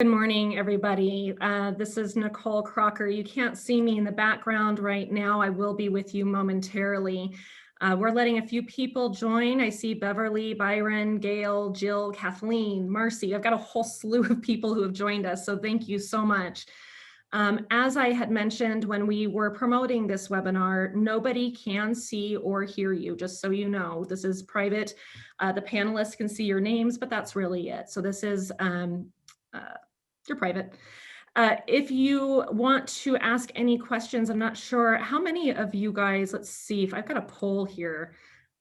Good morning, everybody. This is Nicole Crocker. You can't see me in the background right now. I will be with you momentarily. We're letting a few people join. I see Beverly, Byron, Gail, Jill, Kathleen, Marcy. I've got a whole slew of people who have joined us, so thank you so much. As I had mentioned when we were promoting this webinar, nobody can see or hear you, just so you know. This is private. The panelists can see your names, but that's really it. So this is you're private. If you want to ask any questions, I'm not sure how many of you guys, let's see if I've got a poll here.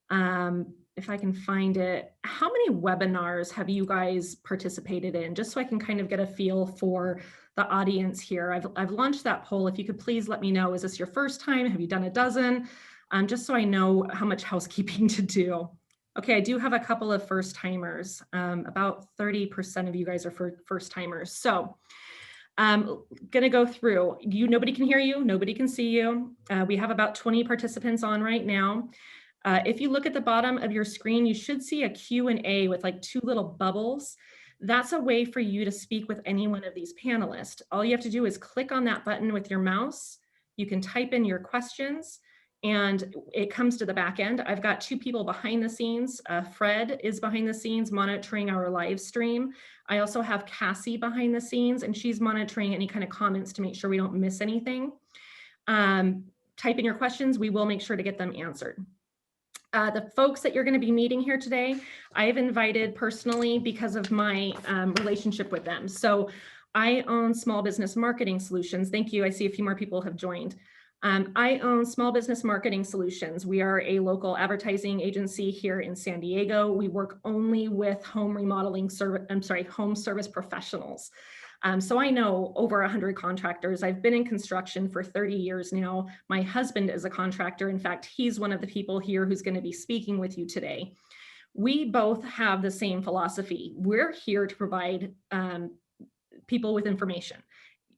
If I can find it, how many webinars have you guys participated in? Just so I can kind of get a feel for the audience here. I've launched that poll. If you could please let me know, is this your first time? Have you done a dozen? Just so I know how much housekeeping to do. Okay, I do have a couple of first timers. About 30% of you guys are first timers. So I'm gonna go through. Nobody can hear you, nobody can see you. We have about 20 participants on right now. If you look at the bottom of your screen, you should see a Q&A with like two little bubbles. That's a way for you to speak with any one of these panelists. All you have to do is click on that button with your mouse. You can type in your questions and it comes to the back end. I've got two people behind the scenes. Fred is behind the scenes monitoring our live stream. I also have Cassie behind the scenes and she's monitoring any kind of comments to make sure we don't miss anything. Type in your questions, we will make sure to get them answered. The folks that you're going to be meeting here today, I've invited personally because of my relationship with them. So I own Small Business Marketing Solutions. Thank you. I see a few more people have joined. I own Small Business Marketing Solutions. We are a local advertising agency here in San Diego. We work only with home service professionals. So I know over 100 contractors. I've been in construction for 30 years now. My husband is a contractor. In fact, he's one of the people here who's going to be speaking with you today. We both have the same philosophy. We're here to provide people with information.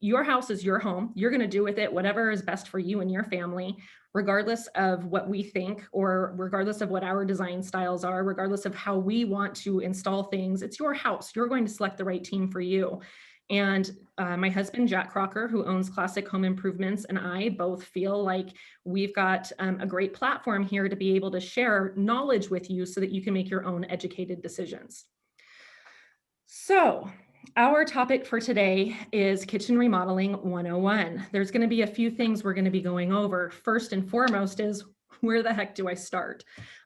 Your house is your home. You're going to do with it whatever is best for you and your family, regardless of what we think or regardless of what our design styles are, regardless of how we want to install things. It's your house. You're going to select the right team for you. And my husband, Jack Crocker, who owns Classic Home Improvements, and I both feel like we've got a great platform here to be able to share knowledge with you so that you can make your own educated decisions. So our topic for today is Kitchen Remodeling 101. There's going to be a few things we're going to be going over. First and foremost is, where the heck do I start?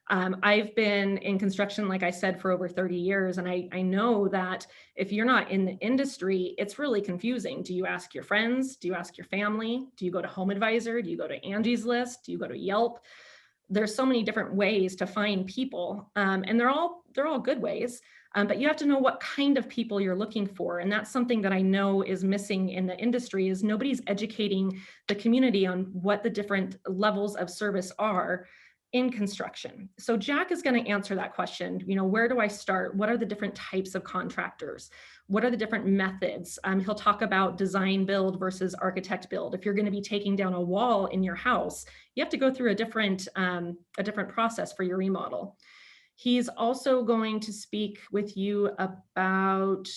I've been in construction, like I said, for over 30 years. And I know that if you're not in the industry, it's really confusing. Do you ask your friends? Do you ask your family? Do you go to Home Advisor? Do you go to Angie's List? Do you go to Yelp? There's so many different ways to find people, and they're all good ways. But you have to know what kind of people you're looking for. And that's something that I know is missing in the industry, is nobody's educating the community on what the different levels of service are in construction. So Jack is going to answer that question. Where do I start? What are the different types of contractors? What are the different methods? He'll talk about design build versus architect build. If you're going to be taking down a wall in your house, you have to go through a different process for your remodel. He's also going to speak with you about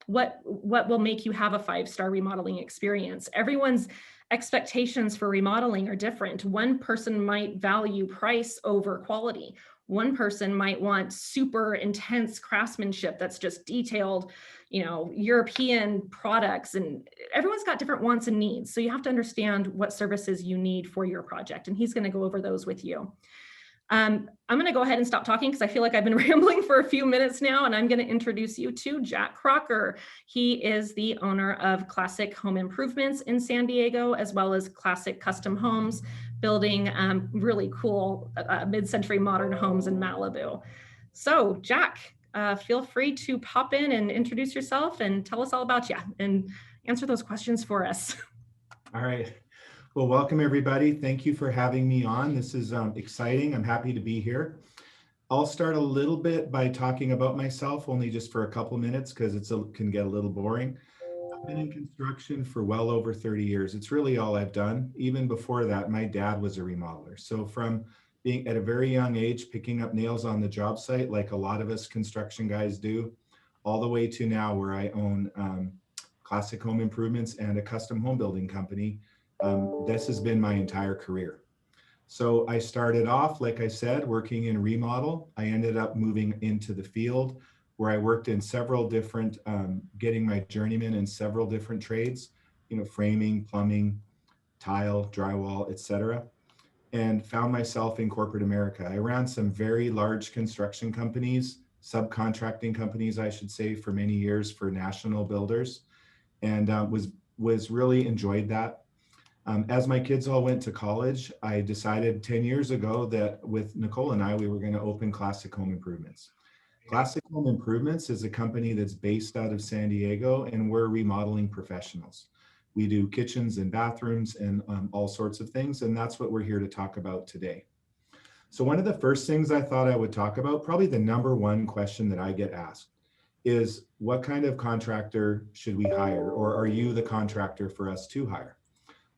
what will make you have a 5-star remodeling experience. Everyone's expectations for remodeling are different. One person might value price over quality. One person might want super intense craftsmanship that's just detailed, European products, and everyone's got different wants and needs. So you have to understand what services you need for your project, and he's going to go over those with you. I'm going to go ahead and stop talking because I feel like I've been rambling for a few minutes now, and I'm going to introduce you to Jack Crocker. He is the owner of Classic Home Improvements in San Diego, as well as Classic Custom Homes, building really cool mid-century modern homes in Malibu. So Jack, feel free to pop in and introduce yourself and tell us all about you and answer those questions for us. All right. Well, welcome everybody. Thank you for having me on. This is exciting. I'm happy to be here. I'll start a little bit by talking about myself, only just for a couple minutes because it can get a little boring. I've been in construction for well over 30 years. It's really all I've done. Even before that, my dad was a remodeler. So from being at a very young age, picking up nails on the job site, like a lot of us construction guys do, all the way to now where I own classic home improvements and a custom home building company. This has been my entire career. So I started off, like I said, working in remodel. I ended up moving into the field where I worked in several different, getting my journeyman in several different trades, framing, plumbing, tile, drywall, etc., and found myself in corporate America. I ran some very large construction companies, subcontracting companies, I should say, for many years for national builders, and was really enjoyed that. As my kids all went to college, I decided 10 years ago that with Nicole and I, we were going to open Classic Home Improvements. Classic Home Improvements is a company that's based out of San Diego, and we're remodeling professionals. We do kitchens and bathrooms and all sorts of things, and that's what we're here to talk about today. So one of the first things I thought I would talk about, probably the number one question that I get asked, is what kind of contractor should we hire, or are you the contractor for us to hire?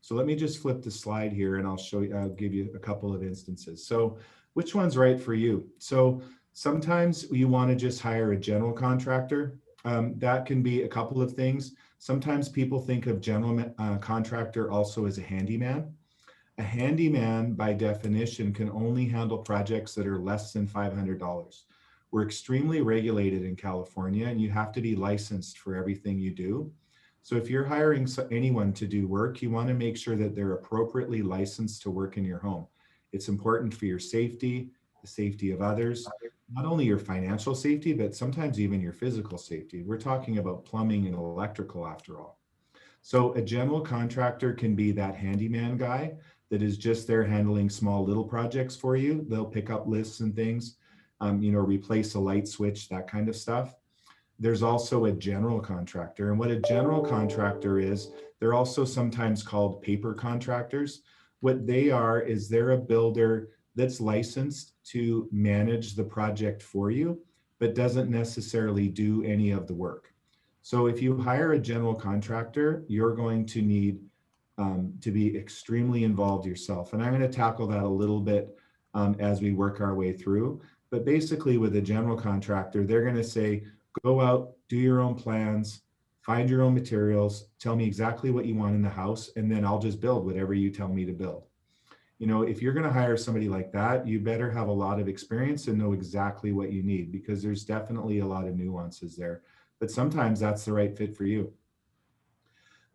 So let me just flip the slide here and I'll give you a couple of instances. So which one's right for you? So sometimes you want to just hire a general contractor. That can be a couple of things. Sometimes people think of general contractor also as a handyman. A handyman, by definition, can only handle projects that are less than $500. We're extremely regulated in California, and you have to be licensed for everything you do. So if you're hiring anyone to do work, you want to make sure that they're appropriately licensed to work in your home. It's important for your safety, the safety of others, not only your financial safety, but sometimes even your physical safety. We're talking about plumbing and electrical after all. So a general contractor can be that handyman guy that is just there handling small little projects for you. They'll pick up lists and things, replace a light switch, that kind of stuff. There's also a general contractor. And what a general contractor is, they're also sometimes called paper contractors. What they are is they're a builder that's licensed to manage the project for you, but doesn't necessarily do any of the work. So if you hire a general contractor, you're going to need to be extremely involved yourself. And I'm going to tackle that a little bit as we work our way through. But basically with a general contractor, they're going to say, go out, do your own plans, find your own materials, tell me exactly what you want in the house, and then I'll just build whatever you tell me to build. If you're going to hire somebody like that, you better have a lot of experience and know exactly what you need, because there's definitely a lot of nuances there. But sometimes that's the right fit for you.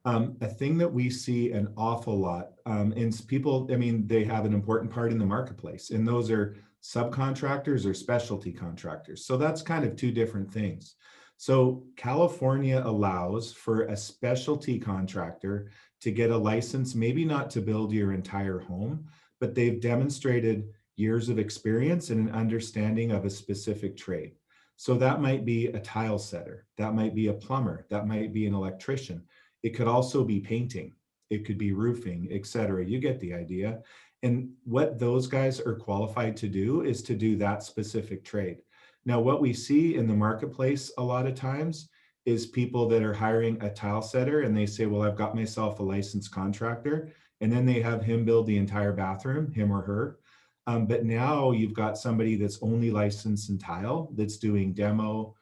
A thing that we see an awful lot, and people, they have an important part in the marketplace, and those are subcontractors or specialty contractors. So that's kind of two different things. So California allows for a specialty contractor to get a license, maybe not to build your entire home, but they've demonstrated years of experience and an understanding of a specific trade. So that might be a tile setter, that might be a plumber, that might be an electrician. It could also be painting, it could be roofing, etc. You get the idea. And what those guys are qualified to do is to do that specific trade. Now, what we see in the marketplace a lot of times is people that are hiring a tile setter and they say, well, I've got myself a licensed contractor, and then they have him build the entire bathroom, him or her. But now you've got somebody that's only licensed in tile, that's doing demo,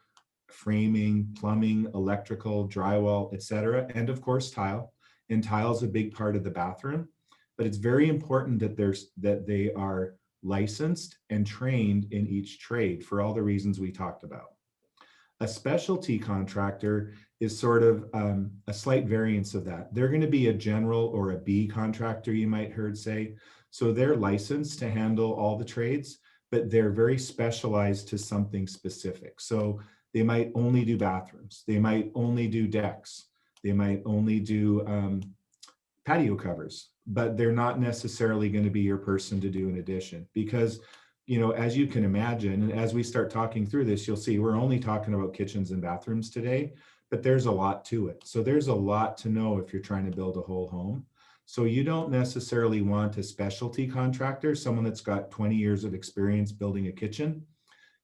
framing, plumbing, electrical, drywall, etc., and of course tile. And tile is a big part of the bathroom. But it's very important that they are licensed and trained in each trade for all the reasons we talked about. A specialty contractor is sort of a slight variance of that. They're going to be a general or a B contractor, you might heard say. So they're licensed to handle all the trades, but they're very specialized to something specific. So they might only do bathrooms. They might only do decks. They might only do patio covers, but they're not necessarily going to be your person to do an addition, because, as you can imagine, and as we start talking through this, you'll see we're only talking about kitchens and bathrooms today, but there's a lot to it. So there's a lot to know if you're trying to build a whole home. So you don't necessarily want a specialty contractor, someone that's got 20 years of experience building a kitchen.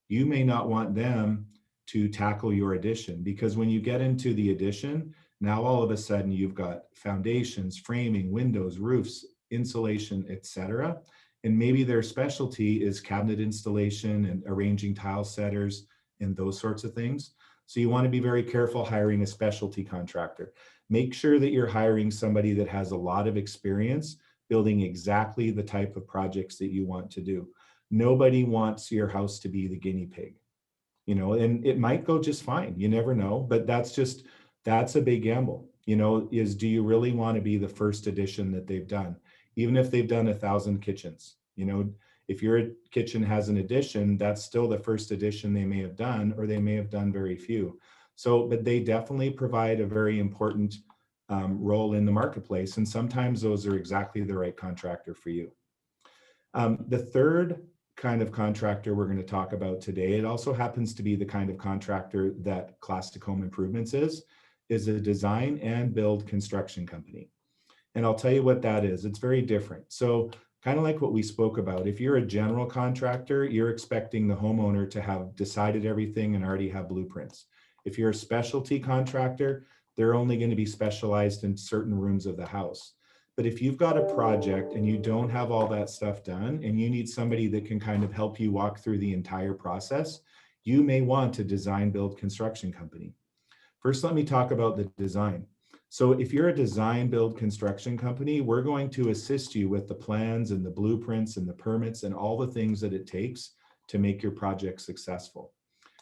You may not want them to tackle your addition, because when you get into the addition, now all of a sudden you've got foundations, framing, windows, roofs, insulation, etc. And maybe their specialty is cabinet installation and arranging tile setters and those sorts of things. So you want to be very careful hiring a specialty contractor. Make sure that you're hiring somebody that has a lot of experience building exactly the type of projects that you want to do. Nobody wants your house to be the guinea pig, and it might go just fine. You never know, but that's a big gamble, is do you really want to be the first edition that they've done? Even if they've done 1,000 kitchens, if your kitchen has an addition, that's still the first edition they may have done, or they may have done very few. So, but they definitely provide a very important role in the marketplace. And sometimes those are exactly the right contractor for you. The third kind of contractor we're going to talk about today, it also happens to be the kind of contractor that Classic Home Improvements is a design and build construction company. And I'll tell you what that is. It's very different. So kind of like what we spoke about, if you're a general contractor, you're expecting the homeowner to have decided everything and already have blueprints. If you're a specialty contractor, they're only going to be specialized in certain rooms of the house. But if you've got a project and you don't have all that stuff done and you need somebody that can kind of help you walk through the entire process, you may want a design build construction company. First, let me talk about the design. So if you're a design build construction company, we're going to assist you with the plans and the blueprints and the permits and all the things that it takes to make your project successful.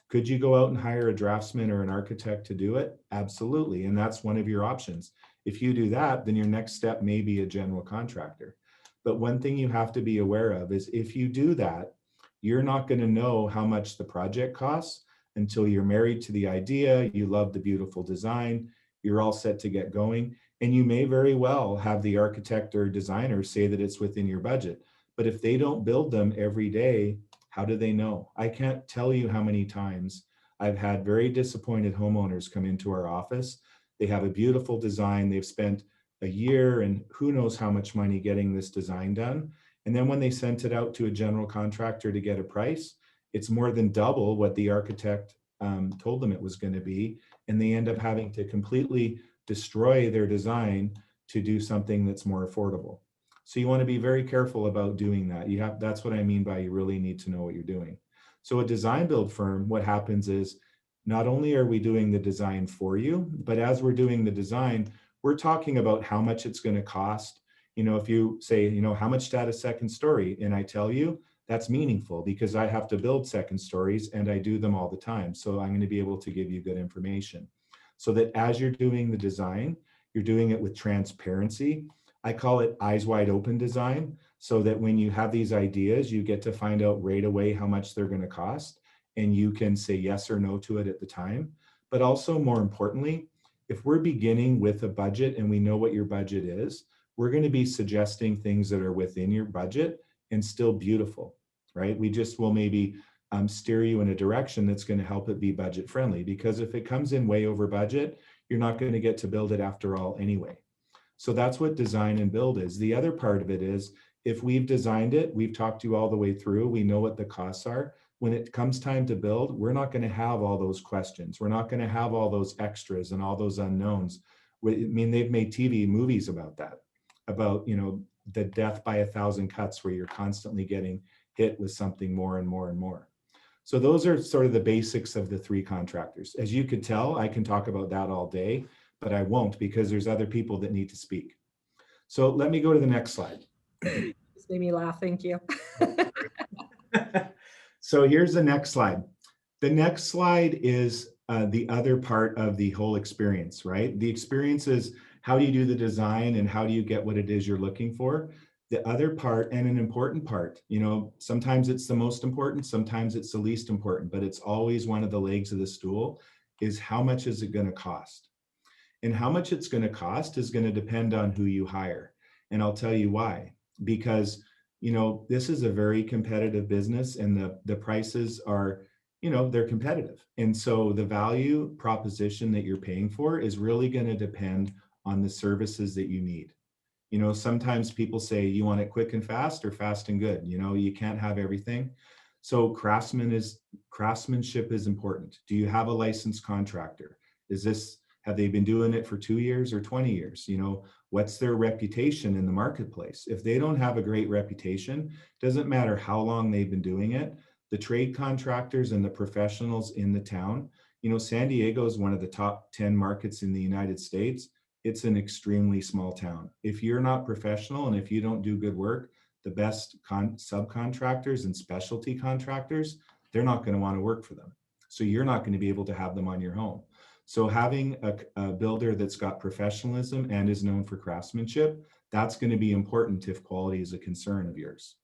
Could you go out and hire a draftsman or an architect to do it? Absolutely. And that's one of your options. If you do that, then your next step may be a general contractor. But one thing you have to be aware of is if you do that, you're not going to know how much the project costs until you're married to the idea, you love the beautiful design, you're all set to get going. And you may very well have the architect or designer say that it's within your budget. But if they don't build them every day, how do they know? I can't tell you how many times I've had very disappointed homeowners come into our office. They have a beautiful design. They've spent a year and who knows how much money getting this design done. And then when they sent it out to a general contractor to get a price, it's more than double what the architect told them it was going to be. And they end up having to completely destroy their design to do something that's more affordable. So you want to be very careful about doing that. That's what I mean by you really need to know what you're doing. So a design build firm, what happens is not only are we doing the design for you, but as we're doing the design, we're talking about how much it's going to cost. If you say, how much to add a second story, and I tell you, that's meaningful because I have to build second stories and I do them all the time. So I'm going to be able to give you good information so that as you're doing the design, you're doing it with transparency. I call it eyes wide open design, so that when you have these ideas, you get to find out right away how much they're going to cost and you can say yes or no to it at the time. But also more importantly, if we're beginning with a budget and we know what your budget is, we're going to be suggesting things that are within your budget and still beautiful, right? We just will maybe steer you in a direction that's going to help it be budget friendly, because if it comes in way over budget, you're not going to get to build it after all anyway. So that's what design and build is. The other part of it is if we've designed it, we've talked you all the way through, we know what the costs are. When it comes time to build, we're not going to have all those questions. We're not going to have all those extras and all those unknowns. I mean, they've made TV movies about that, about, the death by 1,000 cuts where you're constantly getting hit with something more and more and more. So those are sort of the basics of the three contractors. As you could tell, I can talk about that all day, but I won't because there's other people that need to speak. So let me go to the next slide. Just made me laugh. Thank you. So here's the next slide. The next slide is the other part of the whole experience, right? The experience is how do you do the design and how do you get what it is you're looking for? The other part, and an important part, sometimes it's the most important, sometimes it's the least important, but it's always one of the legs of the stool, is how much is it going to cost? And how much it's going to cost is going to depend on who you hire. And I'll tell you why. Because, this is a very competitive business and the prices are, they're competitive. And so the value proposition that you're paying for is really going to depend on the services that you need. Sometimes people say you want it quick and fast or fast and good. You can't have everything. So craftsmanship is important. Do you have a licensed contractor? Have they been doing it for 2 years or 20 years? What's their reputation in the marketplace? If they don't have a great reputation, doesn't matter how long they've been doing it, the trade contractors and the professionals in the town, You know, San Diego is one of the top 10 markets in the United States. It's an extremely small town. If you're not professional and if you don't do good work, the best subcontractors and specialty contractors, they're not going to want to work for them. So you're not going to be able to have them on your home. So having a builder that's got professionalism and is known for craftsmanship, that's going to be important if quality is a concern of yours.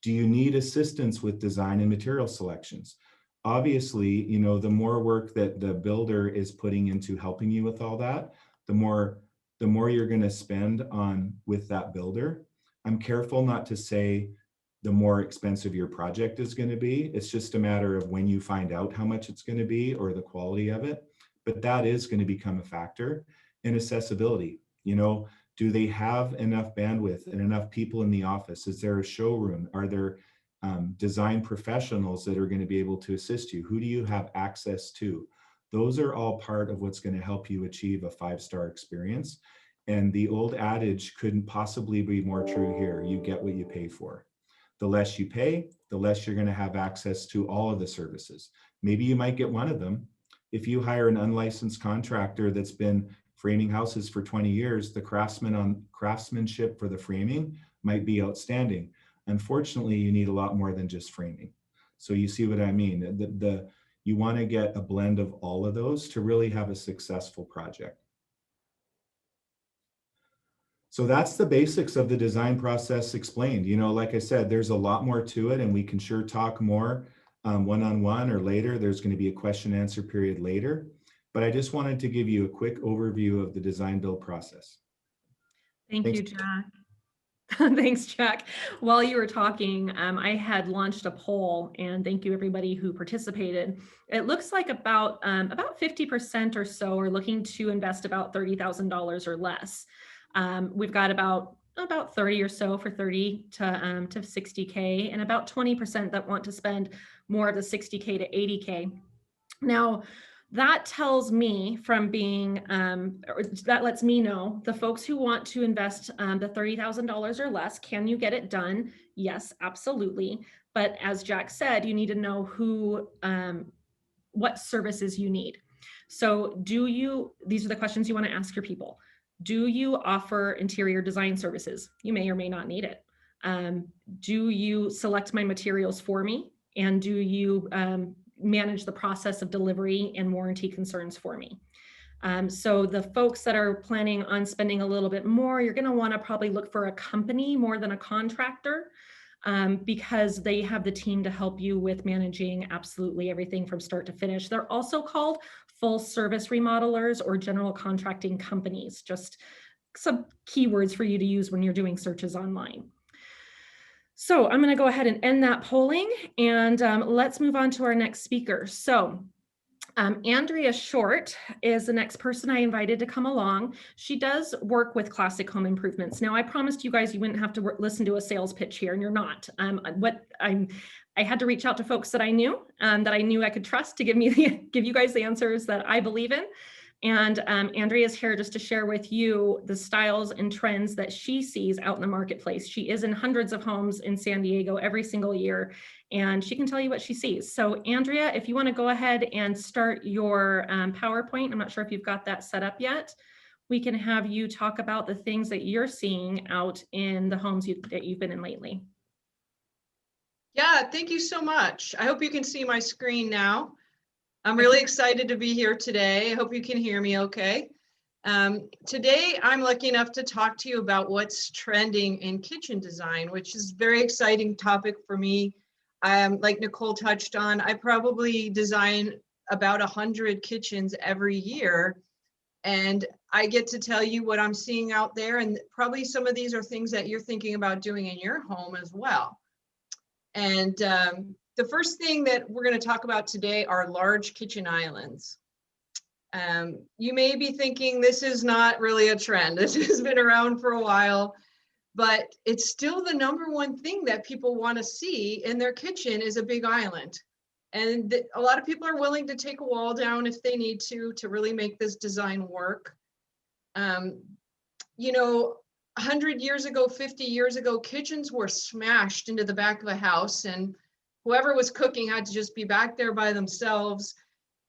Do you need assistance with design and material selections? Obviously, you know, the more work that the builder is putting into helping you with all that, the more you're going to spend on with that builder. I'm careful not to say the more expensive your project is going to be. It's just a matter of when you find out how much it's going to be or the quality of it. But that is going to become a factor. In accessibility. You know, do they have enough bandwidth and enough people in the office? Is there a showroom? Are there design professionals that are going to be able to assist you? Who do you have access to? Those are all part of what's going to help you achieve a 5-star experience. And the old adage couldn't possibly be more true here. You get what you pay for. The less you pay, the less you're going to have access to all of the services. Maybe you might get one of them. If you hire an unlicensed contractor that's been framing houses for 20 years, the craftsmanship for the framing might be outstanding. Unfortunately, you need a lot more than just framing. So you see what I mean? You want to get a blend of all of those to really have a successful project. So that's the basics of the design process explained. You know, like I said, there's a lot more to it, and we can sure talk more one-on-one or later. There's going to be a question and answer period later. But I just wanted to give you a quick overview of the design build process. Thank you, Jack. Thanks, Jack. While you were talking, I had launched a poll, and thank you everybody who participated. It looks like about 50% or so are looking to invest about $30,000 or less. We've got about 30 or so for 30 to 60K, and about 20% that want to spend more of the 60K to 80K. Now, that tells me from being, or that lets me know the folks who want to invest the $30,000 or less, can you get it done? Yes, absolutely. But as Jack said, you need to know who, what services you need. So these are the questions you want to ask your people. Do you offer interior design services? You may or may not need it. Do you select my materials for me? And do you manage the process of delivery and warranty concerns for me? So the folks that are planning on spending a little bit more, you're going to want to probably look for a company more than a contractor, because they have the team to help you with managing absolutely everything from start to finish. They're also called full service remodelers or general contracting companies, just some keywords for you to use when you're doing searches online. So I'm going to go ahead and end that polling, and let's move on to our next speaker. So Andrea Short is the next person I invited to come along. She does work with classic home improvements. Now, I promised you guys you wouldn't have to listen to a sales pitch here, and you're not. I had to reach out to folks that I knew I could trust to give you guys the answers that I believe in. And Andrea is here just to share with you the styles and trends that she sees out in the marketplace. She is in hundreds of homes in San Diego every single year, and she can tell you what she sees. So Andrea, if you want to go ahead and start your PowerPoint, I'm not sure if you've got that set up yet. We can have you talk about the things that you're seeing out in the homes that you've been in lately. Yeah, thank you so much. I hope you can see my screen now. I'm really excited to be here today. I hope you can hear me okay. Today, I'm lucky enough to talk to you about what's trending in kitchen design, which is a very exciting topic for me. Like Nicole touched on, I probably design about 100 kitchens every year. And I get to tell you what I'm seeing out there. And probably some of these are things that you're thinking about doing in your home as well. And the first thing that we're going to talk about today are large kitchen islands. You may be thinking this is not really a trend. This has been around for a while, but it's still the #1 thing that people want to see in their kitchen is a big island. And a lot of people are willing to take a wall down if they need to really make this design work. You know, 100 years ago, 50 years ago, kitchens were smashed into the back of a house, and whoever was cooking had to just be back there by themselves.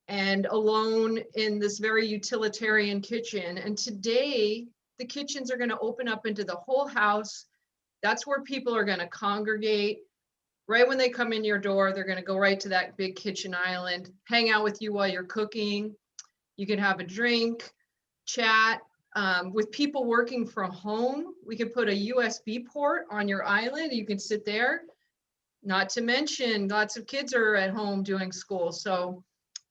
and alone in this very utilitarian kitchen. And today, the kitchens are going to open up into the whole house. That's where people are going to congregate. Right when they come in your door, they're going to go right to that big kitchen island, hang out with you while you're cooking. You can have a drink, chat. With people working from home, we could put a USB port on your island. You can sit there. Not to mention, lots of kids are at home doing school. So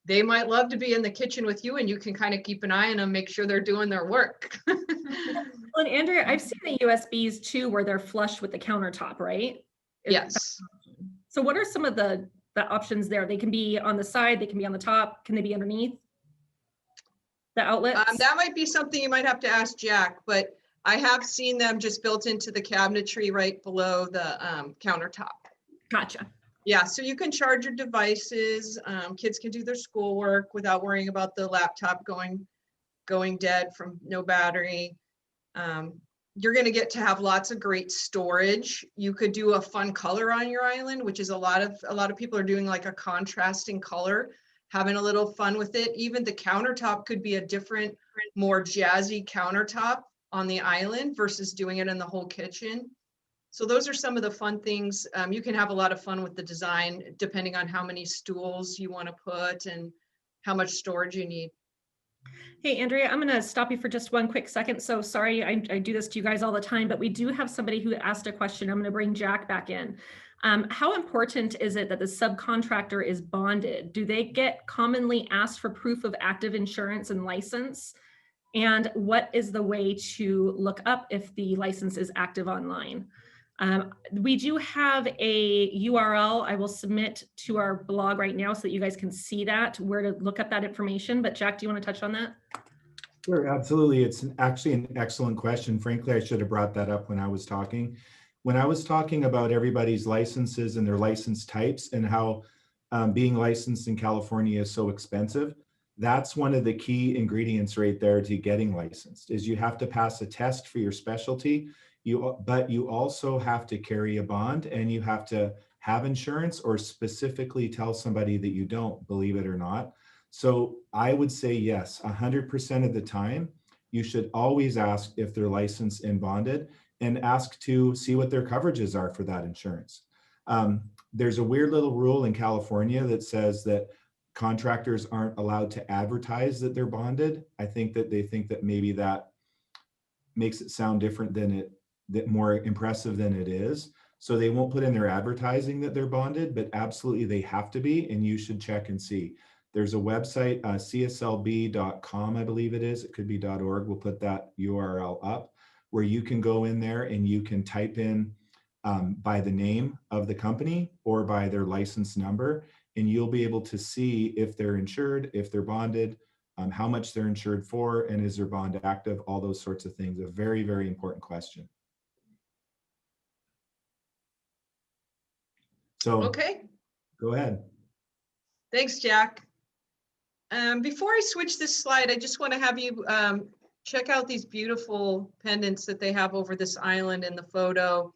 they might love to be in the kitchen with you, and you can kind of keep an eye on them, make sure they're doing their work. Well, and Andrea, I've seen the USBs too, where they're flush with the countertop, right? Yes. So what are some of the options there? They can be on the side, they can be on the top. Can they be underneath the outlets? That might be something you might have to ask Jack, but I have seen them just built into the cabinetry right below the countertop. Gotcha. Yeah, so you can charge your devices. Kids can do their schoolwork without worrying about the laptop going dead from no battery. You're going to get to have lots of great storage. You could do a fun color on your island, which is a lot of people are doing like a contrasting color, having a little fun with it. Even the countertop could be a different, more jazzy countertop on the island versus doing it in the whole kitchen. So those are some of the fun things. You can have a lot of fun with the design depending on how many stools you want to put and how much storage you need. Hey, Andrea, I'm going to stop you for just one quick second. So sorry, I do this to you guys all the time, but we do have somebody who asked a question. I'm going to bring Jack back in. How important is it that the subcontractor is bonded? Do they get commonly asked for proof of active insurance and license? And what is the way to look up if the license is active online? We do have a URL I will submit to our blog right now so that you guys can see that, where to look up that information. But Jack, do you want to touch on that? Sure, absolutely. It's actually an excellent question. Frankly, I should have brought that up when I was talking. When I was talking about everybody's licenses and their license types and how being licensed in California is so expensive, that's one of the key ingredients right there to getting licensed, is you have to pass a test for your specialty. But you also have to carry a bond, and you have to have insurance or specifically tell somebody that you don't, believe it or not. So I would say yes, 100% of the time, you should always ask if they're licensed and bonded, and ask to see what their coverages are for that insurance. There's a weird little rule in California that says that contractors aren't allowed to advertise that they're bonded. I think that they think that maybe that makes it sound different than that more impressive than it is. So they won't put in their advertising that they're bonded, but absolutely they have to be, and you should check and see. There's a website, cslb.com, I believe it is. It could be .org. We'll put that URL up where you can go in there and you can type in by the name of the company or by their license number, and you'll be able to see if they're insured, if they're bonded, how much they're insured for, and is their bond active, all those sorts of things. A very, very important question. So, Okay. Go ahead. Thanks, Jack. Before I switch this slide, I just want to have you check out these beautiful pendants that they have over this island in the photo,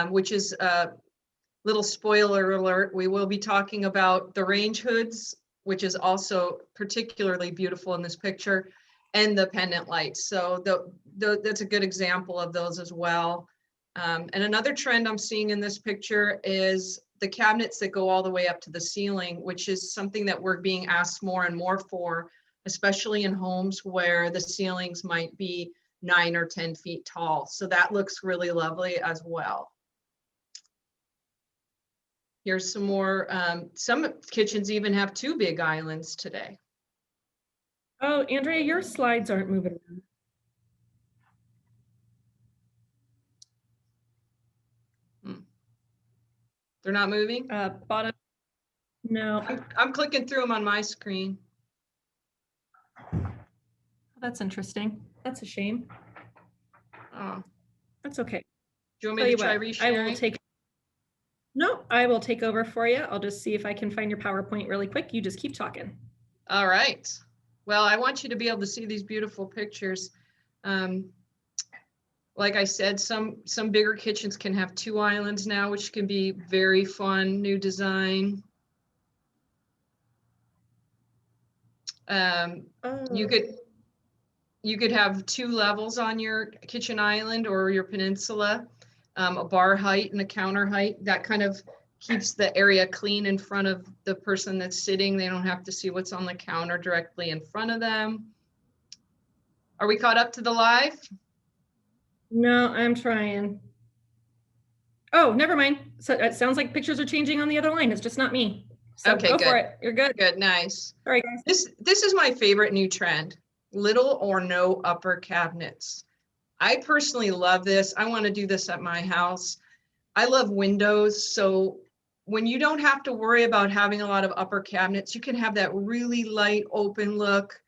which is a little spoiler alert. We will be talking about the range hoods, which is also particularly beautiful in this picture, and the pendant lights. So that's a good example of those as well. And another trend I'm seeing in this picture is the cabinets that go all the way up to the ceiling, which is something that we're being asked more and more for, especially in homes where the ceilings might be 9 or 10 feet tall. So that looks really lovely as well. Here's some more, some kitchens even have 2 big islands today. Oh, Andrea, your slides aren't moving around. They're not moving? Bottom, no. I'm clicking through them on my screen. That's interesting. That's a shame. Oh, That's okay. do you want me to try resharing? I will take over for you. I'll just see if I can find your PowerPoint really quick. You just keep talking. All right. Well, I want you to be able to see these beautiful pictures. Like I said, some bigger kitchens can have 2 islands now, which can be very fun, new design. You could have 2 levels on your kitchen island or your peninsula, a bar height and a counter height. That kind of keeps the area clean in front of the person that's sitting. They don't have to see what's on the counter directly in front of them. Are we caught up to the live? No, I'm trying. Oh, never mind. So it sounds like pictures are changing on the other line. It's just not me. So Okay, go good. for it. You're good. Good, nice. Sorry, guys. This is my favorite new trend, little or no upper cabinets. I personally love this. I want to do this at my house. I love windows. So when you don't have to worry about having a lot of upper cabinets, you can have that really light open look.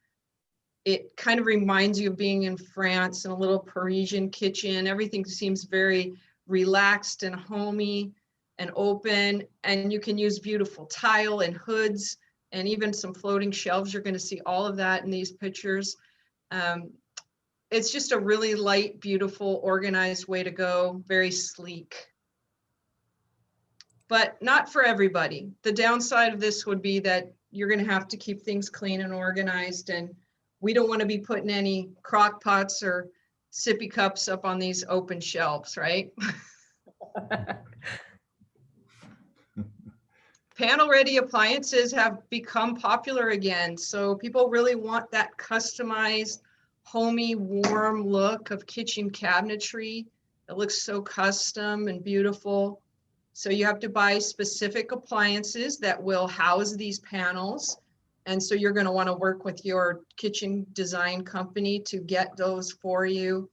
It kind of reminds you of being in France in a little Parisian kitchen. Everything seems very relaxed and homey and open, and you can use beautiful tile and hoods and even some floating shelves. You're going to see all of that in these pictures. It's just a really light, beautiful, organized way to go, very sleek. But not for everybody. The downside of this would be that you're going to have to keep things clean and organized, and we don't want to be putting any crock pots or sippy cups up on these open shelves, right? Panel-ready appliances have become popular again. So people really want that customized, homey, warm look of kitchen cabinetry. It looks so custom and beautiful. So you have to buy specific appliances that will house these panels. And so you're going to want to work with your kitchen design company to get those for you.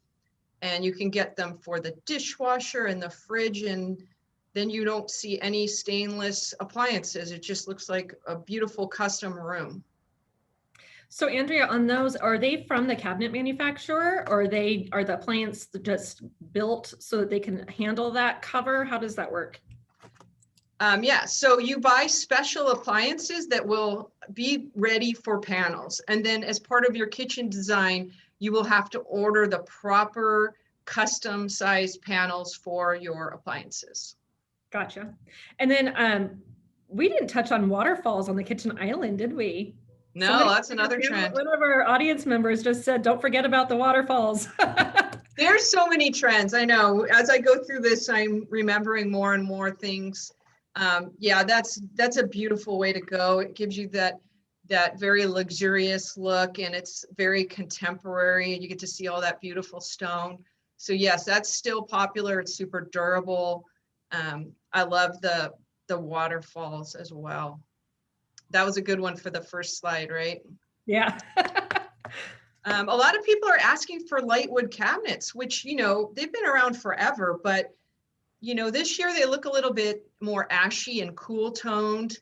And you can get them for the dishwasher and the fridge, and then you don't see any stainless appliances. It just looks like a beautiful custom room. So Andrea, on those, are they from the cabinet manufacturer, or are the appliances just built so that they can handle that cover? How does that work? Yeah, so you buy special appliances that will be ready for panels. And then as part of your kitchen design, you will have to order the proper custom sized panels for your appliances. Gotcha. And then we didn't touch on waterfalls on the kitchen island, did we? No, that's another trend. One of our audience members just said, don't forget about the waterfalls. There's so many trends. I know. As I go through this, I'm remembering more and more things. Yeah, that's a beautiful way to go. It gives you that very luxurious look, and it's very contemporary, and you get to see all that beautiful stone. So yes, that's still popular. It's super durable. I love the waterfalls as well. That was a good one for the first slide, right? Yeah. A lot of people are asking for light wood cabinets, which, you know, they've been around forever, but you know, this year they look a little bit more ashy and cool toned.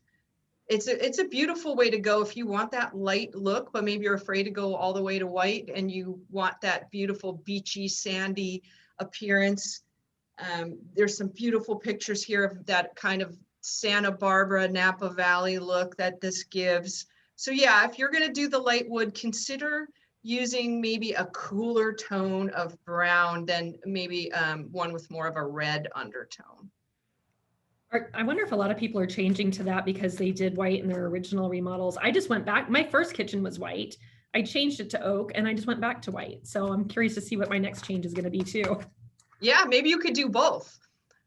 It's a beautiful way to go if you want that light look, but maybe you're afraid to go all the way to white and you want that beautiful beachy, sandy appearance. There's some beautiful pictures here of that kind of Santa Barbara, Napa Valley look that this gives. So yeah, if you're going to do the light wood, consider using maybe a cooler tone of brown than maybe one with more of a red undertone. I wonder if a lot of people are changing to that because they did white in their original remodels. I just went back. My first kitchen was white. I changed it to oak and I just went back to white. So I'm curious to see what my next change is going to be too. Yeah, maybe you could do both,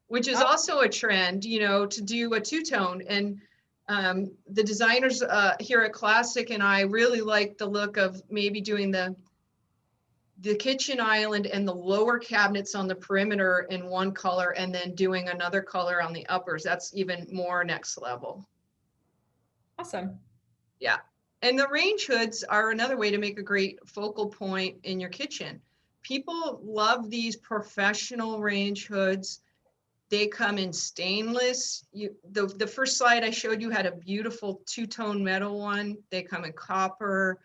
which is also a trend, you know, to do a two-tone. And the designers here at Classic and I really like the look of maybe doing the kitchen island and the lower cabinets on the perimeter in one color and then doing another color on the uppers. That's even more next level. Awesome. Yeah. And the range hoods are another way to make a great focal point in your kitchen. People love these professional range hoods. They come in stainless. The first slide I showed you had a beautiful two-tone metal one. They come in copper.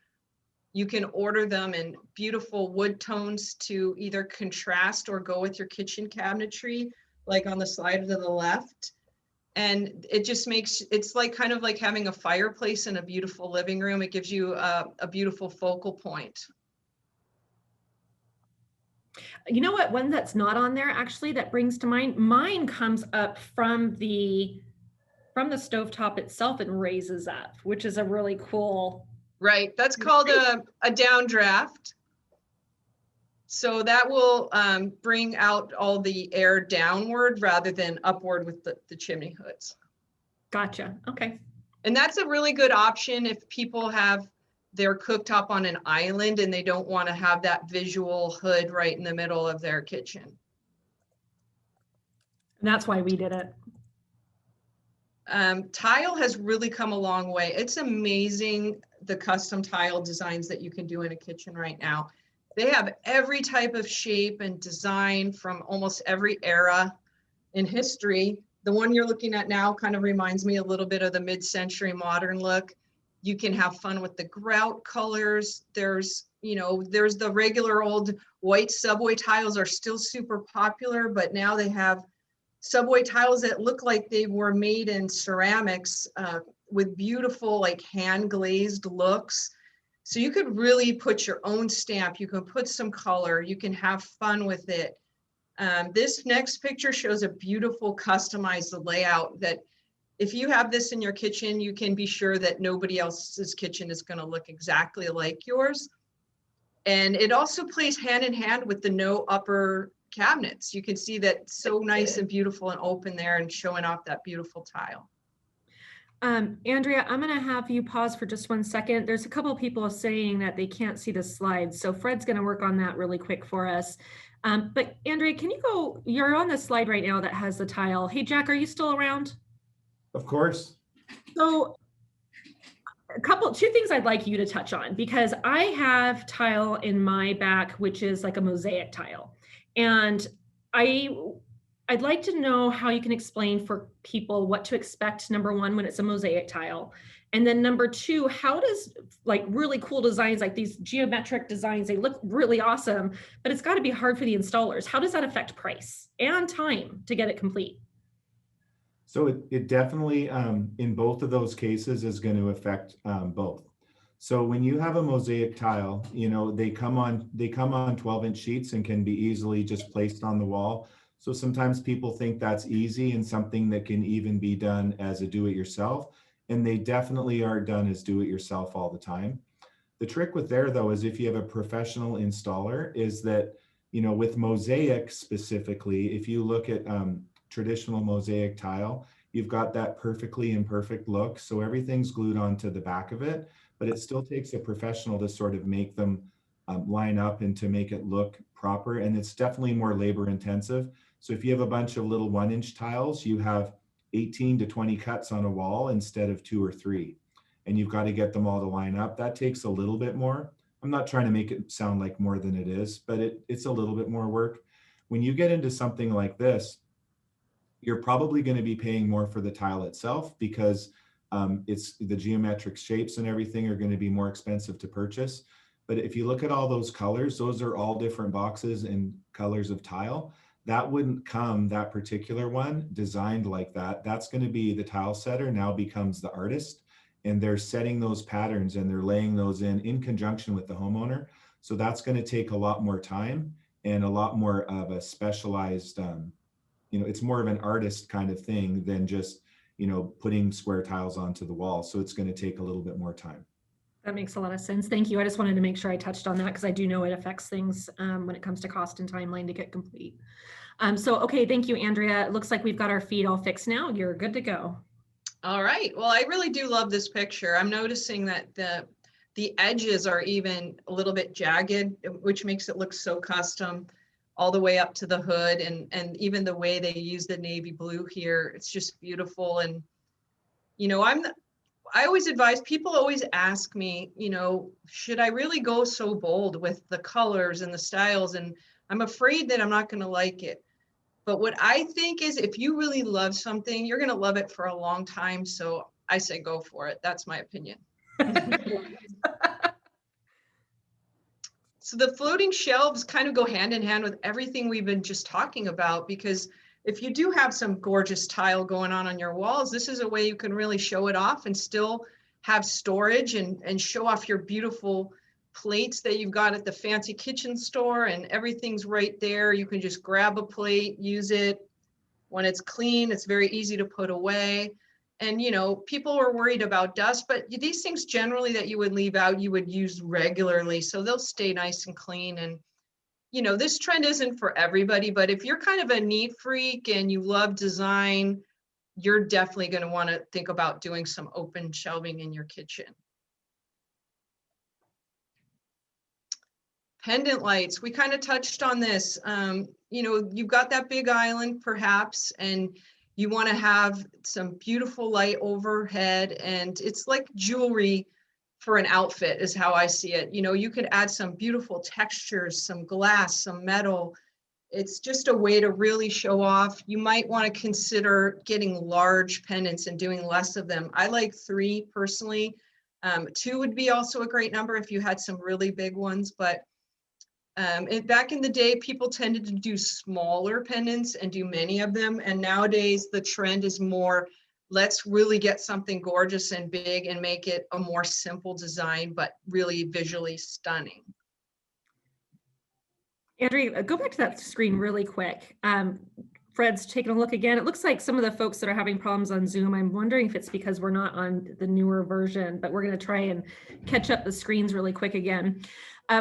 You can order them in beautiful wood tones to either contrast or go with your kitchen cabinetry, like on the slide to the left. And it just makes, it's like kind of like having a fireplace in a beautiful living room. It gives you a beautiful focal point. You know what, one that's not on there actually that brings to mind, mine comes up from the stovetop itself and raises up, which is a really cool Right, that's called a downdraft. So that will bring out all the air downward rather than upward with the chimney hoods. Gotcha. Okay. And that's a really good option if people have their cooktop on an island and they don't want to have that visual hood right in the middle of their kitchen. And that's why we did it. Tile has really come a long way. It's amazing the custom tile designs that you can do in a kitchen right now. They have every type of shape and design from almost every era in history. The one you're looking at now kind of reminds me a little bit of the mid-century modern look. You can have fun with the grout colors. There's the regular old white subway tiles are still super popular, but now they have subway tiles that look like they were made in ceramics with beautiful like hand glazed looks. So you could really put your own stamp. You can put some color. You can have fun with it. This next picture shows a beautiful customized layout that if you have this in your kitchen, you can be sure that nobody else's kitchen is going to look exactly like yours. And it also plays hand in hand with the no upper cabinets. You can see that so nice and beautiful and open there and showing off that beautiful tile. Andrea, I'm going to have you pause for just 1 second. There's a couple of people saying that they can't see the slides. So Fred's going to work on that really quick for us. But Andrea, can you go, you're on the slide right now that has the tile. Hey, Jack, are you still around? Of course. So two things I'd like you to touch on, because I have tile in my back, which is like a mosaic tile. And I'd like to know how you can explain for people what to expect, number one, when it's a mosaic tile. And then number two, how does like really cool designs like these geometric designs, they look really awesome, but it's got to be hard for the installers. How does that affect price and time to get it complete? So it definitely, in both of those cases, is going to affect both. So when you have a mosaic tile, they come on 12-inch sheets and can be easily just placed on the wall. So sometimes people think that's easy and something that can even be done as a do-it-yourself, and they definitely are done as do-it-yourself all the time. The trick with there, though, is if you have a professional installer, is that, with mosaic specifically, if you look at traditional mosaic tile, you've got that perfectly imperfect look. So everything's glued onto the back of it, but it still takes a professional to sort of make them line up and to make it look proper. And it's definitely more labor intensive. So if you have a bunch of little 1-inch tiles, you have 18 to 20 cuts on a wall instead of 2 or 3. And you've got to get them all to line up. That takes a little bit more. I'm not trying to make it sound like more than it is, but it's a little bit more work. When you get into something like this, you're probably going to be paying more for the tile itself because it's the geometric shapes and everything are going to be more expensive to purchase. But if you look at all those colors, those are all different boxes and colors of tile. That wouldn't come, that particular one designed like that. That's going to be the tile setter now becomes the artist, and they're setting those patterns and they're laying those in conjunction with the homeowner. So that's going to take a lot more time and a lot more of a specialized, it's more of an artist kind of thing than just, putting square tiles onto the wall. So it's going to take a little bit more time. That makes a lot of sense. Thank you. I just wanted to make sure I touched on that because I do know it affects things when it comes to cost and timeline to get complete. Okay, thank you, Andrea. It looks like we've got our feed all fixed now. You're good to go. All right. Well, I really do love this picture. I'm noticing that the edges are even a little bit jagged, which makes it look so custom all the way up to the hood, and even the way they use the navy blue here, it's just beautiful. And I always advise, people always ask me, should I really go so bold with the colors and the styles? And I'm afraid that I'm not going to like it. But what I think is if you really love something, you're going to love it for a long time. So I say go for it. That's my opinion. So the floating shelves kind of go hand in hand with everything we've been just talking about, because if you do have some gorgeous tile going on your walls, this is a way you can really show it off and still have storage and show off your beautiful plates that you've got at the fancy kitchen store, and everything's right there. You can just grab a plate, use it. When it's clean, it's very easy to put away. And, you know, people were worried about dust, but these things generally that you would leave out, you would use regularly. So they'll stay nice and clean. And, you know, this trend isn't for everybody, but if you're kind of a neat freak and you love design, you're definitely going to want to think about doing some open shelving in your kitchen. Pendant lights, we kind of touched on this. You know, you've got that big island perhaps, and you want to have some beautiful light overhead, and it's like jewelry for an outfit is how I see it. You know, you could add some beautiful textures, some glass, some metal. It's just a way to really show off. You might want to consider getting large pendants and doing less of them. I like 3 personally. 2 would be also a great number if you had some really big ones, but and back in the day, people tended to do smaller pendants and do many of them. And nowadays the trend is more, let's really get something gorgeous and big and make it a more simple design, but really visually stunning. Andrea, go back to that screen really quick. Fred's taking a look again. It looks like some of the folks that are having problems on Zoom, I'm wondering if it's because we're not on the newer version, but we're going to try and catch up the screens really quick again.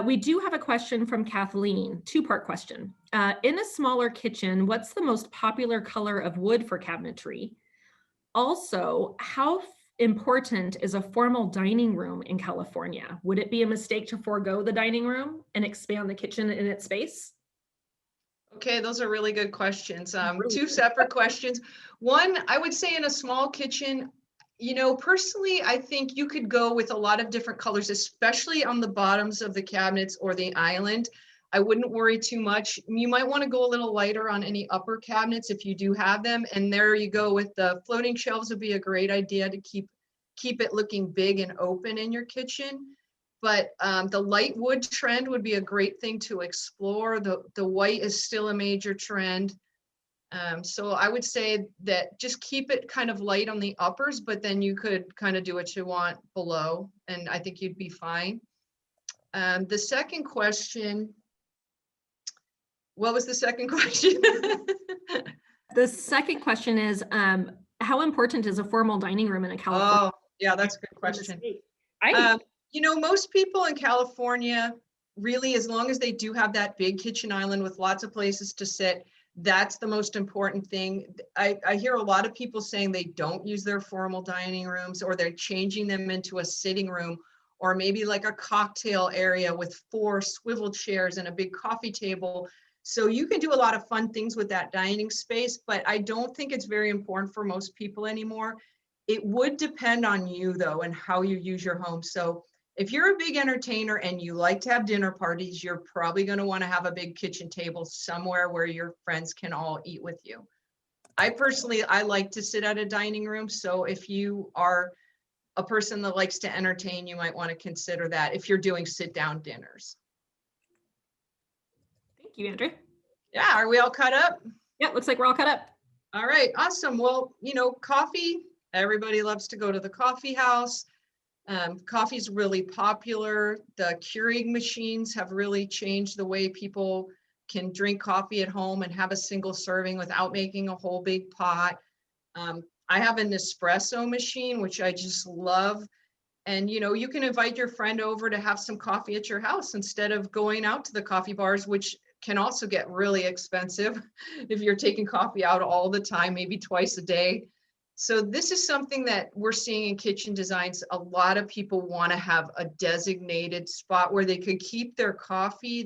We do have a question from Kathleen, 2-part question. In a smaller kitchen, what's the most popular color of wood for cabinetry? Also, how important is a formal dining room in California? Would it be a mistake to forego the dining room and expand the kitchen in its space? Okay, those are really good questions. 2 separate questions. One, I would say in a small kitchen, you know, personally, I think you could go with a lot of different colors, especially on the bottoms of the cabinets or the island. I wouldn't worry too much. You might want to go a little lighter on any upper cabinets if you do have them. And there you go with the floating shelves would be a great idea to keep it looking big and open in your kitchen. But the light wood trend would be a great thing to explore. The white is still a major trend. So I would say that just keep it kind of light on the uppers, but then you could kind of do what you want below, and I think you'd be fine. The second question, what was the second question? The second question is, how important is a formal dining room in a California? Oh, yeah, that's a good question. I You know, most people in California, really, as long as they do have that big kitchen island with lots of places to sit, that's the most important thing. I hear a lot of people saying they don't use their formal dining rooms, or they're changing them into a sitting room, or maybe like a cocktail area with 4 swivel chairs and a big coffee table. So you can do a lot of fun things with that dining space, but I don't think it's very important for most people anymore. It would depend on you though, and how you use your home. So if you're a big entertainer and you like to have dinner parties, you're probably going to want to have a big kitchen table somewhere where your friends can all eat with you. I like to sit at a dining room. So if you are a person that likes to entertain, you might want to consider that if you're doing sit down dinners. Thank you, Andrea. Yeah, are we all caught up? Yeah, looks like we're all caught up. All right, awesome. Well, you know, coffee, everybody loves to go to the coffee house. Coffee is really popular. The Keurig machines have really changed the way people can drink coffee at home and have a single serving without making a whole big pot. I have an espresso machine, which I just love. And, you know, you can invite your friend over to have some coffee at your house instead of going out to the coffee bars, which can also get really expensive if you're taking coffee out all the time, maybe twice a day. So this is something that we're seeing in kitchen designs. A lot of people want to have a designated spot where they could keep their coffee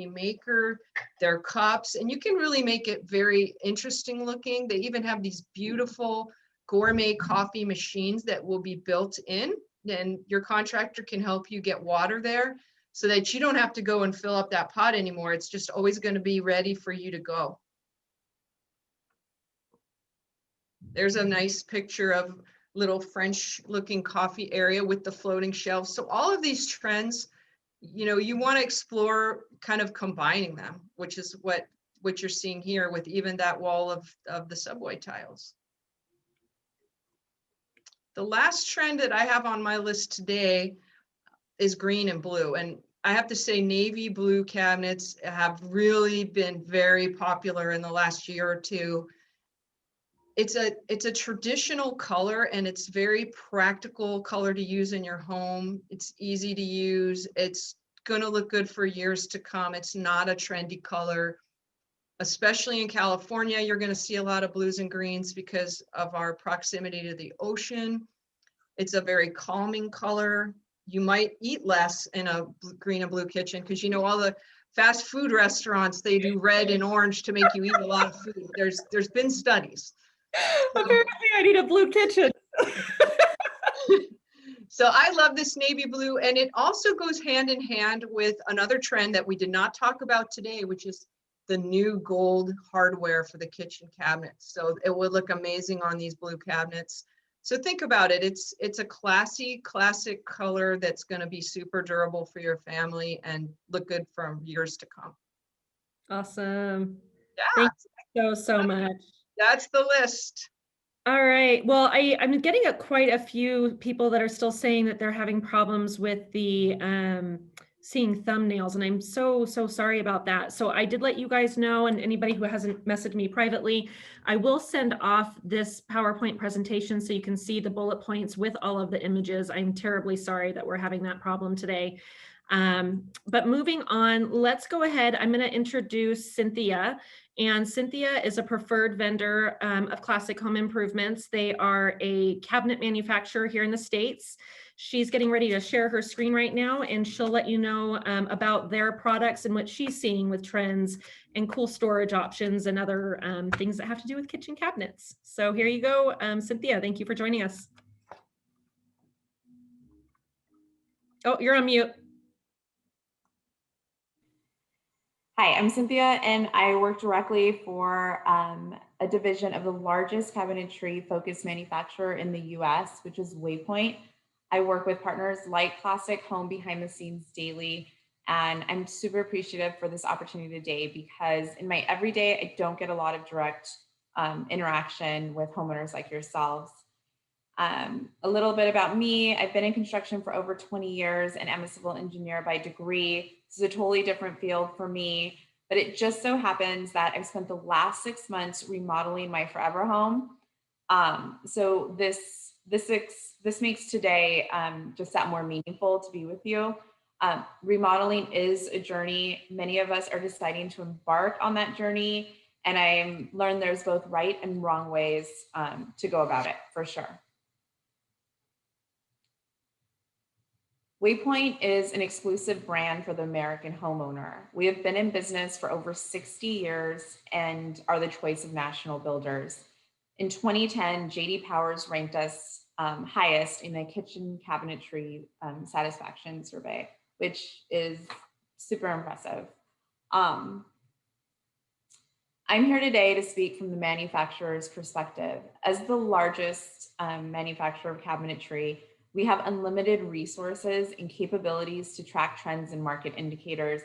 maker, their cups, and you can really make it very interesting looking. They even have these beautiful gourmet coffee machines that will be built in, and your contractor can help you get water there so that you don't have to go and fill up that pot anymore. It's just always going to be ready for you to go. There's a nice picture of little French looking coffee area with the floating shelves. So all of these trends, you know, you want to explore kind of combining them, which is what you're seeing here with even that wall of the subway tiles. The last trend that I have on my list today is green and blue. And I have to say navy blue cabinets have really been very popular in the last year or two. It's a traditional color, and it's very practical color to use in your home. It's easy to use. It's gonna look good for years to come. It's not a trendy color. Especially in California, you're gonna see a lot of blues and greens because of our proximity to the ocean. It's a very calming color. You might eat less in a green and blue kitchen because you know all the fast food restaurants, they do red and orange to make you eat a lot of food. There's been studies. Apparently I need a blue kitchen. So I love this navy blue, and it also goes hand in hand with another trend that we did not talk about today, which is the new gold hardware for the kitchen cabinets. So it would look amazing on these blue cabinets. So think about it. It's a classic color that's going to be super durable for your family and look good for years to come. Awesome. Yeah, Thank you so much. that's the list. All right. Well, I'm getting quite a few people that are still saying that they're having problems with the seeing thumbnails, and I'm so sorry about that. So I did let you guys know, and anybody who hasn't messaged me privately, I will send off this PowerPoint presentation so you can see the bullet points with all of the images. I'm terribly sorry that we're having that problem today. But moving on, let's go ahead. I'm going to introduce Cynthia. And Cynthia is a preferred vendor of Classic Home Improvements. They are a cabinet manufacturer here in the States. She's getting ready to share her screen right now, and she'll let you know about their products and what she's seeing with trends and cool storage options and other things that have to do with kitchen cabinets. So here you go, Cynthia. Thank you for joining us. Oh, you're on mute. Hi, I'm Cynthia, and I work directly for a division of the largest cabinetry focused manufacturer in the US, which is Waypoint. I work with partners like Classic Home behind the scenes daily, and I'm super appreciative for this opportunity today because in my everyday, I don't get a lot of direct interaction with homeowners like yourselves. A little bit about me. I've been in construction for over 20 years and I'm a civil engineer by degree. This is a totally different field for me, but it just so happens that I've spent the last 6 months remodeling my forever home. So this makes today just that more meaningful to be with you. Remodeling is a journey. Many of us are deciding to embark on that journey, and I learned there's both right and wrong ways to go about it, for sure. Waypoint is an exclusive brand for the American homeowner. We have been in business for over 60 years and are the choice of national builders. In 2010, J.D. Powers ranked us highest in the kitchen cabinetry satisfaction survey, which is super impressive. I'm here today to speak from the manufacturer's perspective. As the largest manufacturer of cabinetry, we have unlimited resources and capabilities to track trends and market indicators.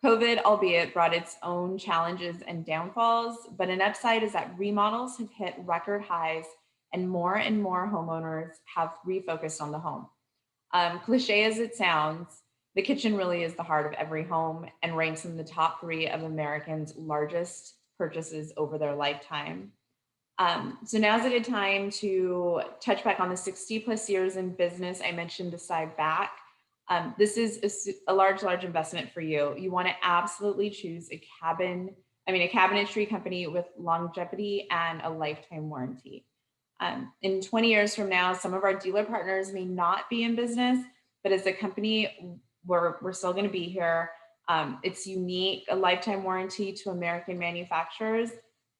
COVID, albeit, brought its own challenges and downfalls, but an upside is that remodels have hit record highs and more homeowners have refocused on the home. Cliche as it sounds, the kitchen really is the heart of every home and ranks in the top 3 of Americans' largest purchases over their lifetime. So now's a good time to touch back on the 60+ years in business I mentioned a side back. This is a large investment for you. You want to absolutely choose a cabinetry company with longevity and a lifetime warranty. In 20 years from now, some of our dealer partners may not be in business, but as a company, we're still going to be here. It's unique, a lifetime warranty to American manufacturers.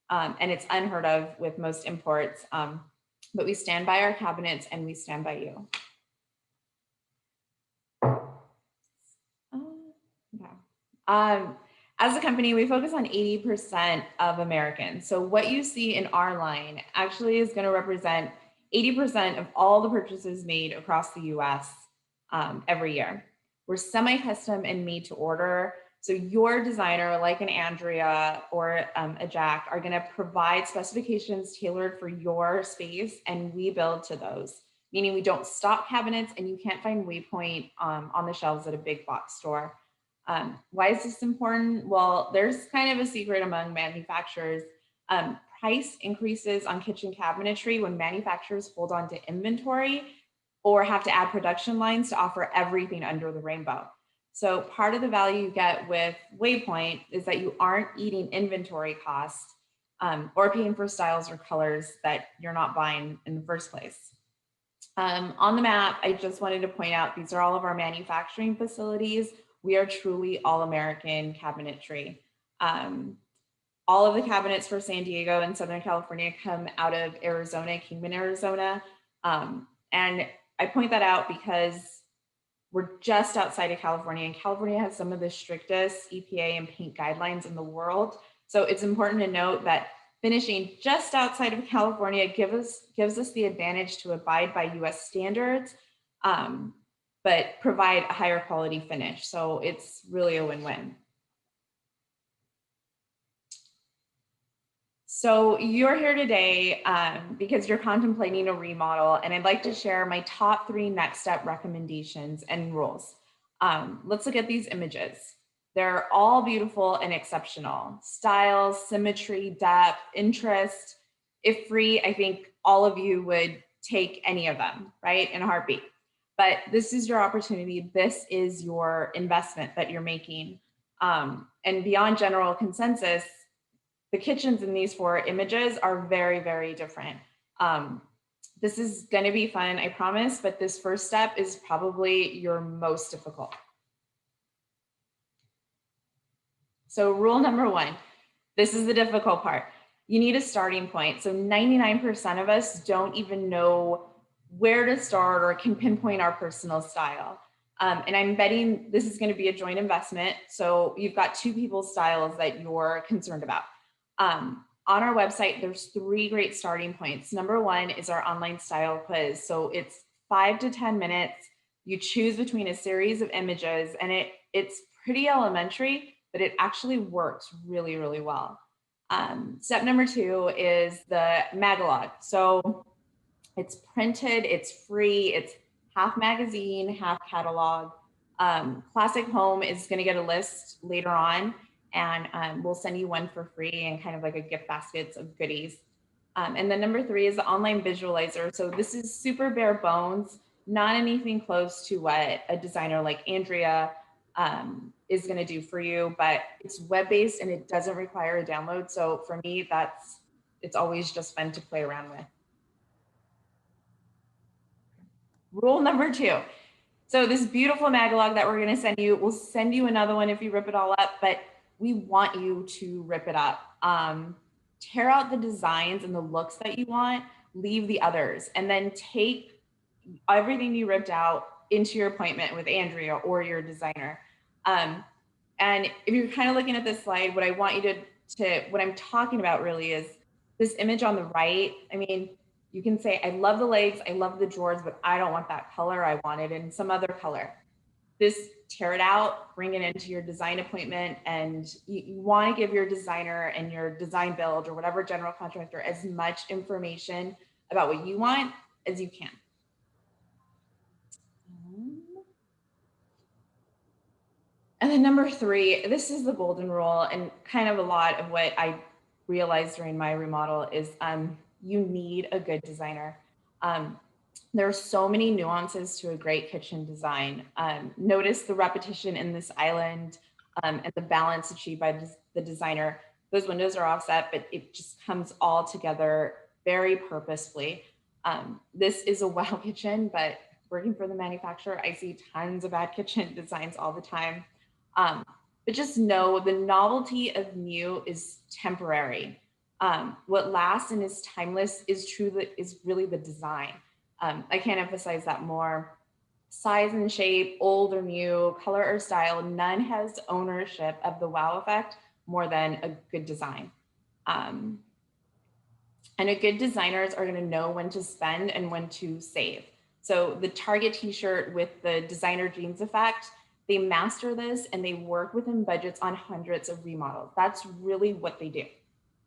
And it's unheard of with most imports, but we stand by our cabinets and we stand by you. As a company, we focus on 80% of Americans. So what you see in our line actually is going to represent 80% of all the purchases made across the US every year. We're semi-custom and made to order. So your designer, like an Andrea or a Jack, are going to provide specifications tailored for your space, and we build to those, meaning we don't stock cabinets and you can't find Waypoint on the shelves at a big box store. Why is this important? Well, there's kind of a secret among manufacturers. price increases on kitchen cabinetry when manufacturers hold on to inventory or have to add production lines to offer everything under the rainbow. So part of the value you get with Waypoint is that you aren't eating inventory costs or paying for styles or colors that you're not buying in the first place. On the map, I just wanted to point out, these are all of our manufacturing facilities. We are truly all American cabinetry. All of the cabinets for San Diego and Southern California come out of Arizona, Kingman, Arizona. And I point that out because we're just outside of California, and California has some of the strictest EPA and paint guidelines in the world. So it's important to note that finishing just outside of California gives us the advantage to abide by US standards, but provide a higher quality finish. So it's really a win-win. So you're here today because you're contemplating a remodel, and I'd like to share my top 3 next step recommendations and rules. Let's look at these images. They're all beautiful and exceptional. Style, symmetry, depth, interest. If free, I think all of you would take any of them, right, in a heartbeat. But this is your opportunity. This is your investment that you're making. And beyond general consensus, the kitchens in these 4 images are very, very different. This is going to be fun, I promise, but this first step is probably your most difficult. So rule number 1, this is the difficult part. You need a starting point. So 99% of us don't even know where to start or can pinpoint our personal style. And I'm betting this is going to be a joint investment. So you've got 2 people's styles that you're concerned about. On our website, there's 3 great starting points. Number 1 is our online style quiz. So it's 5 to 10 minutes. You choose between a series of images, and it's pretty elementary, but it actually works really, really well. Step number 2 is the Magalog. So it's printed, it's free, it's half magazine, half catalog. Classic Home is going to get a list later on, and we'll send you one for free and kind of like a gift baskets of goodies. And then number 3 is the online visualizer. So this is super bare bones, not anything close to what a designer like Andrea is going to do for you, but it's web-based and it doesn't require a download. So for me, it's always just fun to play around with. Rule number 2. So this beautiful Magalog that we're going to send you, we'll send you another one if you rip it all up, but we want you to rip it up. Tear out the designs and the looks that you want, leave the others, and then take everything you ripped out into your appointment with Andrea or your designer. And if you're kind of looking at this slide, what I want you to what I'm talking about really is this image on the right. I mean, you can say, I love the legs, I love the drawers, but I don't want that color. I want it in some other color. Tear it out, bring it into your design appointment, and you want to give your designer and your design build or whatever general contractor as much information about what you want as you can. And then number 3, this is the golden rule, and kind of a lot of what I realized during my remodel is you need a good designer. There are so many nuances to a great kitchen design. Notice the repetition in this island and the balance achieved by the designer. Those windows are offset, but it just comes all together very purposefully. This is a wow kitchen, but working for the manufacturer, I see tons of bad kitchen designs all the time. But just know the novelty of new is temporary. What lasts and is timeless is really the design. I can't emphasize that more. Size and shape, old or new, color or style, none has ownership of the wow effect more than a good design. And a good designers are gonna know when to spend and when to save. So the Target t-shirt with the designer jeans effect, they master this and they work within budgets on hundreds of remodels. That's really what they do.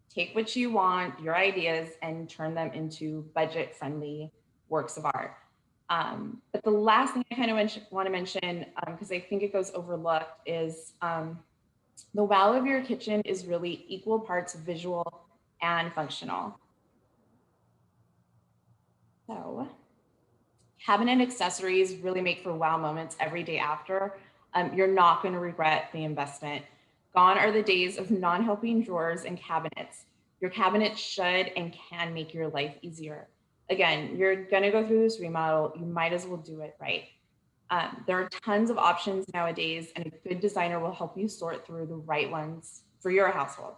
Take what you want, your ideas, and turn them into budget-friendly works of art. But the last thing I kind of want to mention, because I think it goes overlooked, is the wow of your kitchen is really equal parts visual and functional. So cabinet accessories really make for wow moments every day after. You're not going to regret the investment. Gone are the days of non-helping drawers and cabinets. Your cabinet should and can make your life easier. Again, you're going to go through this remodel. You might as well do it right. There are tons of options nowadays, and a good designer will help you sort through the right ones for your household.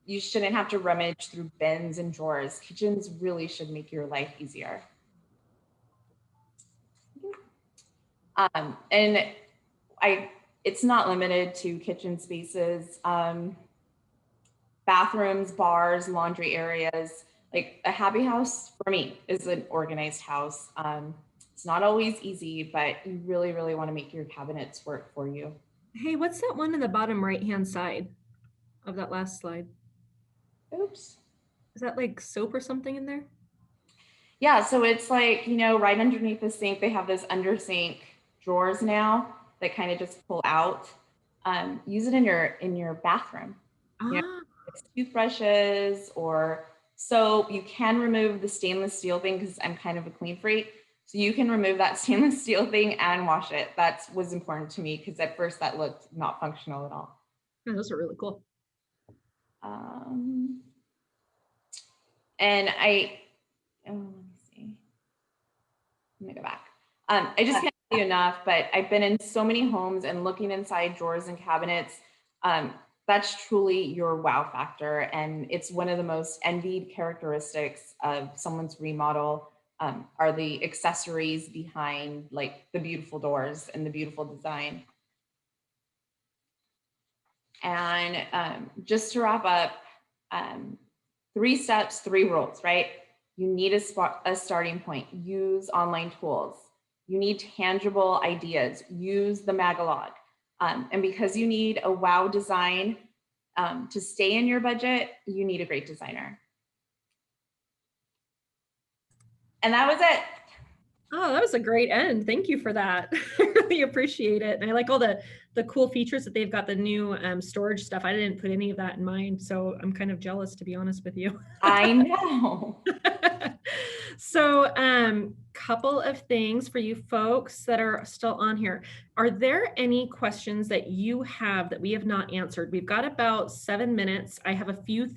You shouldn't have to rummage through bins and drawers. Kitchens really should make your life easier. And it's not limited to kitchen spaces, bathrooms, bars, laundry areas. Like a happy house for me is an organized house. It's not always easy, but you really, really want to make your cabinets work for you. Hey, what's that one in the bottom right-hand side of that last slide? Oops. Is that like soap or something in there? Yeah, so it's like, you know, right underneath the sink, they have those under sink drawers now that kind of just pull out. Use it in your bathroom. You know, it's toothbrushes or soap. You can remove the stainless steel thing because I'm kind of a clean freak. So you can remove that stainless steel thing and wash it. That was important to me because at first that looked not functional at all. Oh, those are really cool. And let me see. Let me go back. I just can't tell you enough, but I've been in so many homes and looking inside drawers and cabinets. That's truly your wow factor. And it's one of the most envied characteristics of someone's remodel are the accessories behind like the beautiful doors and the beautiful design. And just to wrap up, 3 steps, 3 rules, right? You need a starting point. Use online tools. You need tangible ideas. Use the Magalog. And because you need a wow design to stay in your budget, you need a great designer. And that was it. Oh, that was a great end. Thank you for that. I really appreciate it. And I like all the cool features that they've got, the new storage stuff. I didn't put any of that in mind, so I'm kind of jealous, to be honest with you. I know. So couple of things for you folks that are still on here. Are there any questions that you have that we have not answered? We've got about 7 minutes. I have a few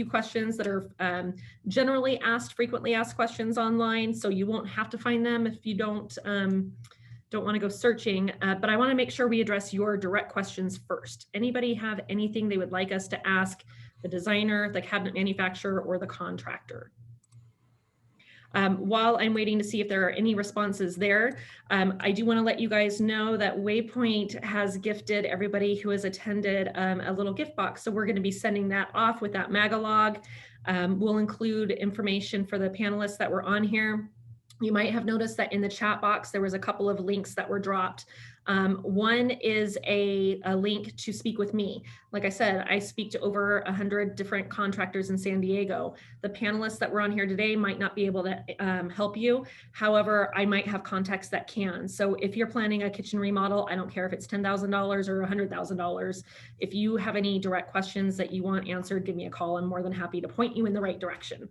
questions that are generally asked, frequently asked questions online, so you won't have to find them if you don't want to go searching, but I want to make sure we address your direct questions first. Anybody have anything they would like us to ask the designer, the cabinet manufacturer, or the contractor? While I'm waiting to see if there are any responses there, I do want to let you guys know that Waypoint has gifted everybody who has attended a little gift box. So we're going to be sending that off with that Magalog. We'll include information for the panelists that were on here. You might have noticed that in the chat box, there was a couple of links that were dropped. One is a link to speak with me. Like I said, I speak to over 100 different contractors in San Diego. The panelists that were on here today might not be able to help you. However, I might have contacts that can. So if you're planning a kitchen remodel, I don't care if it's $10,000 or $100,000. If you have any direct questions that you want answered, give me a call. I'm more than happy to point you in the right direction.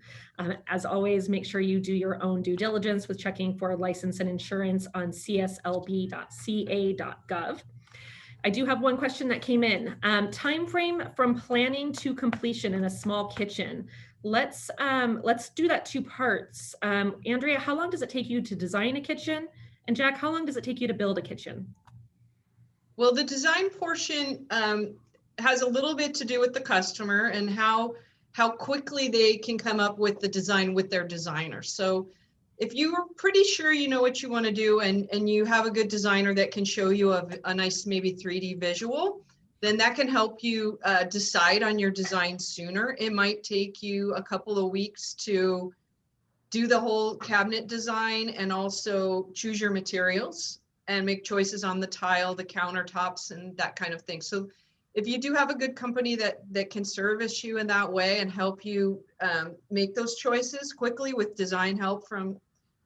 As always, make sure you do your own due diligence with checking for license and insurance on cslb.ca.gov. I do have one question that came in. Time frame from planning to completion in a small kitchen. Let's do that 2 parts. Andrea, how long does it take you to design a kitchen? And Jack, how long does it take you to build a kitchen? Well, the design portion has a little bit to do with the customer and how quickly they can come up with the design with their designer. So if you are pretty sure you know what you want to do and you have a good designer that can show you a nice maybe 3D visual, then that can help you decide on your design sooner. It might take you a couple of weeks to do the whole cabinet design and also choose your materials and make choices on the tile, the countertops, and that kind of thing. So if you do have a good company that can service you in that way and help you make those choices quickly with design help from,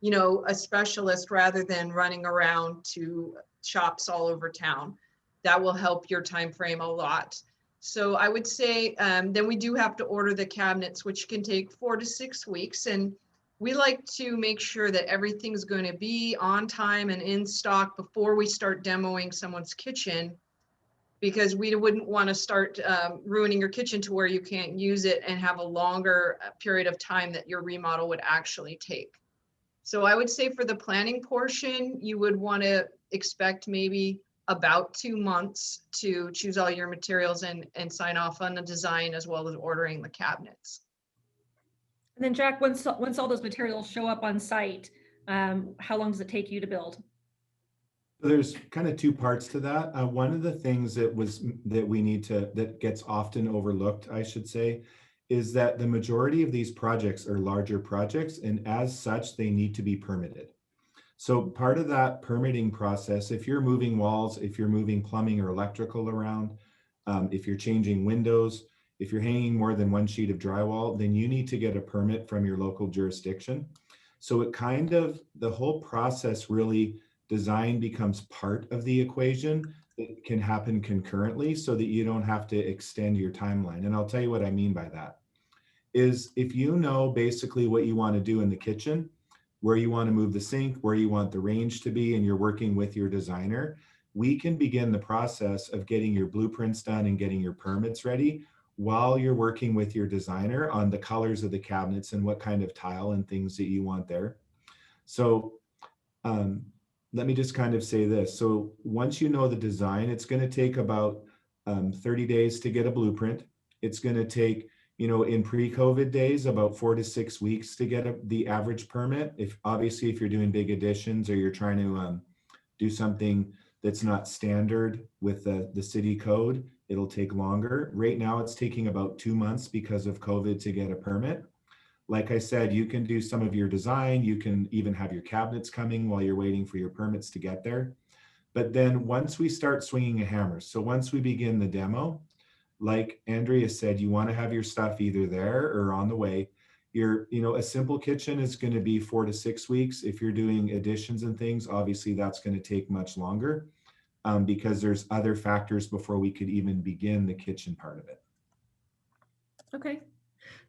you know, a specialist rather than running around to shops all over town, that will help your time frame a lot. So I would say then we do have to order the cabinets, which can take 4 to 6 weeks. And we like to make sure that everything's going to be on time and in stock before we start demoing someone's kitchen, because we wouldn't want to start ruining your kitchen to where you can't use it and have a longer period of time that your remodel would actually take. So I would say for the planning portion, you would want to expect maybe about 2 months to choose all your materials and sign off on the design as well as ordering the cabinets. And then Jack, once all those materials show up on site, how long does it take you to build? There's kind of two parts to that. One of the things that gets often overlooked, I should say, is that the majority of these projects are larger projects, and as such, they need to be permitted. So part of that permitting process, if you're moving walls, if you're moving plumbing or electrical around, if you're changing windows, if you're hanging more than one sheet of drywall, then you need to get a permit from your local jurisdiction. So the whole process really, design becomes part of the equation. It can happen concurrently so that you don't have to extend your timeline. And I'll tell you what I mean by that is if you know basically what you want to do in the kitchen, where you want to move the sink, where you want the range to be, and you're working with your designer, we can begin the process of getting your blueprints done and getting your permits ready while you're working with your designer on the colors of the cabinets and what kind of tile and things that you want there. So let me just kind of say this. So once you know the design, it's going to take about 30 days to get a blueprint. It's going to take, in pre-COVID days, about 4 to 6 weeks to get the average permit. If you're doing big additions or you're trying to do something that's not standard with the city code, it'll take longer. Right now, it's taking about 2 months because of COVID to get a permit. Like I said, you can do some of your design. You can even have your cabinets coming while you're waiting for your permits to get there. But then once we start swinging a hammer, so once we begin the demo, like Andrea said, you want to have your stuff either there or on the way. A simple kitchen is going to be 4 to 6 weeks. If you're doing additions and things, obviously that's going to take much longer because there's other factors before we could even begin the kitchen part of it. Okay.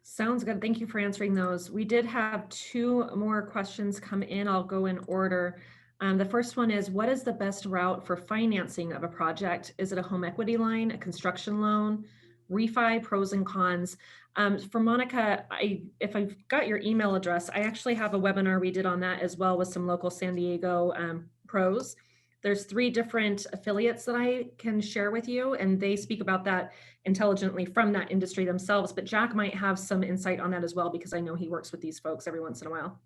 Sounds good. Thank you for answering those. We did have 2 more questions come in. I'll go in order. The first one is, what is the best route for financing of a project? Is it a home equity line, a construction loan, refi, pros and cons? For Monica, if I've got your email address, I actually have a webinar we did on that as well with some local San Diego pros. There's 3 different affiliates that I can share with you, and they speak about that intelligently from that industry themselves. But Jack might have some insight on that as well, because I know he works with these folks every once in a while.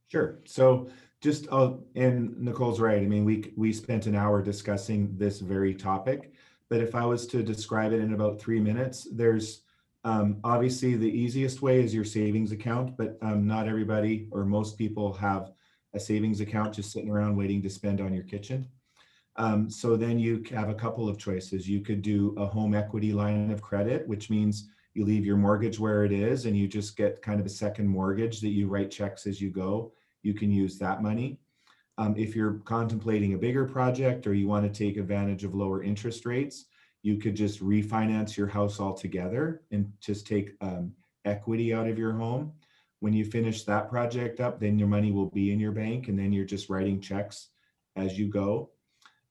Sure. So and Nicole's right. I mean, we spent an hour discussing this very topic, but if I was to describe it in about 3 minutes, there's obviously the easiest way is your savings account, but not everybody or most people have a savings account just sitting around waiting to spend on your kitchen. So then you have a couple of choices. You could do a home equity line of credit, which means you leave your mortgage where it is and you just get kind of a second mortgage that you write checks as you go. You can use that money. If you're contemplating a bigger project or you want to take advantage of lower interest rates, you could just refinance your house altogether and just take equity out of your home. When you finish that project up, then your money will be in your bank and then you're just writing checks as you go.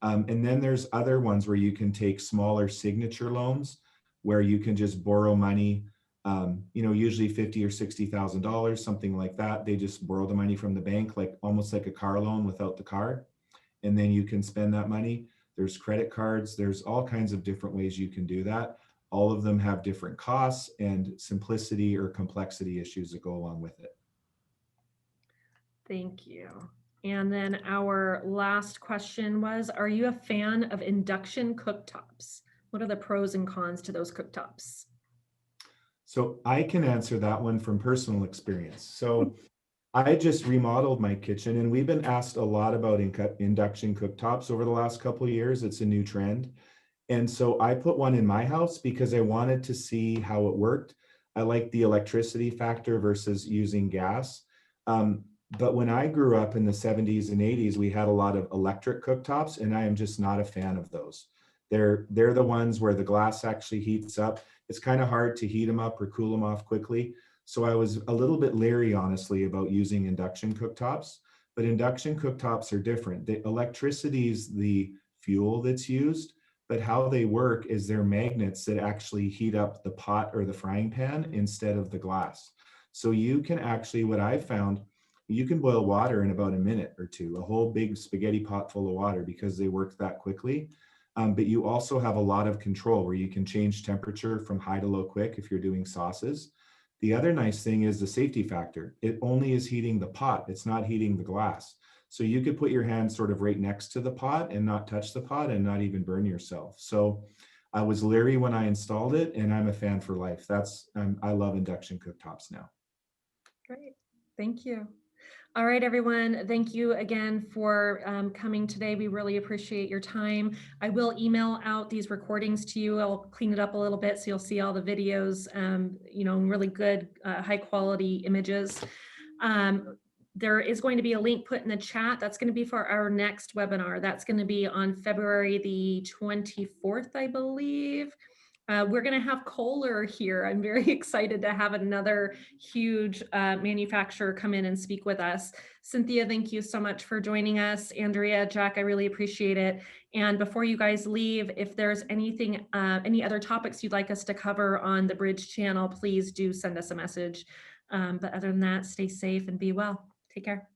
And then there's other ones where you can take smaller signature loans where you can just borrow money, usually $50,000 or $60,000, something like that. They just borrow the money from the bank, almost like a car loan without the car. And then you can spend that money. There's credit cards. There's all kinds of different ways you can do that. All of them have different costs and simplicity or complexity issues that go along with it. Thank you. And then our last question was, are you a fan of induction cooktops? What are the pros and cons to those cooktops? So I can answer that one from personal experience. So I just remodeled my kitchen and we've been asked a lot about induction cooktops over the last couple of years. It's a new trend. And so I put one in my house because I wanted to see how it worked. I like the electricity factor versus using gas. But when I grew up in the 70s and 80s, we had a lot of electric cooktops and I am just not a fan of those. They're the ones where the glass actually heats up. It's kind of hard to heat them up or cool them off quickly. So I was a little bit leery, honestly, about using induction cooktops, but induction cooktops are different. The electricity is the fuel that's used, but how they work is they're magnets that actually heat up the pot or the frying pan instead of the glass. So you can actually, what I've found, you can boil water in about a minute or two, a whole big spaghetti pot full of water, because they work that quickly. But you also have a lot of control where you can change temperature from high to low quick if you're doing sauces. The other nice thing is the safety factor. It only is heating the pot. It's not heating the glass. So you could put your hand sort of right next to the pot and not touch the pot and not even burn yourself. So I was leery when I installed it, and I'm a fan for life. I love induction cooktops now. Great, thank you. All right, everyone, thank you again for coming today. We really appreciate your time. I will email out these recordings to you. I'll clean it up a little bit so you'll see all the videos, you know, really good, high quality images. There is going to be a link put in the chat. That's going to be for our next webinar. That's going to be on February the 24th, I believe. We're going to have Kohler here. I'm very excited to have another huge manufacturer come in and speak with us. Cynthia, thank you so much for joining us. Andrea, Jack, I really appreciate it. And before you guys leave, if there's anything, any other topics you'd like us to cover on the Bridge channel, please do send us a message. But other than that, stay safe and be well. Take care.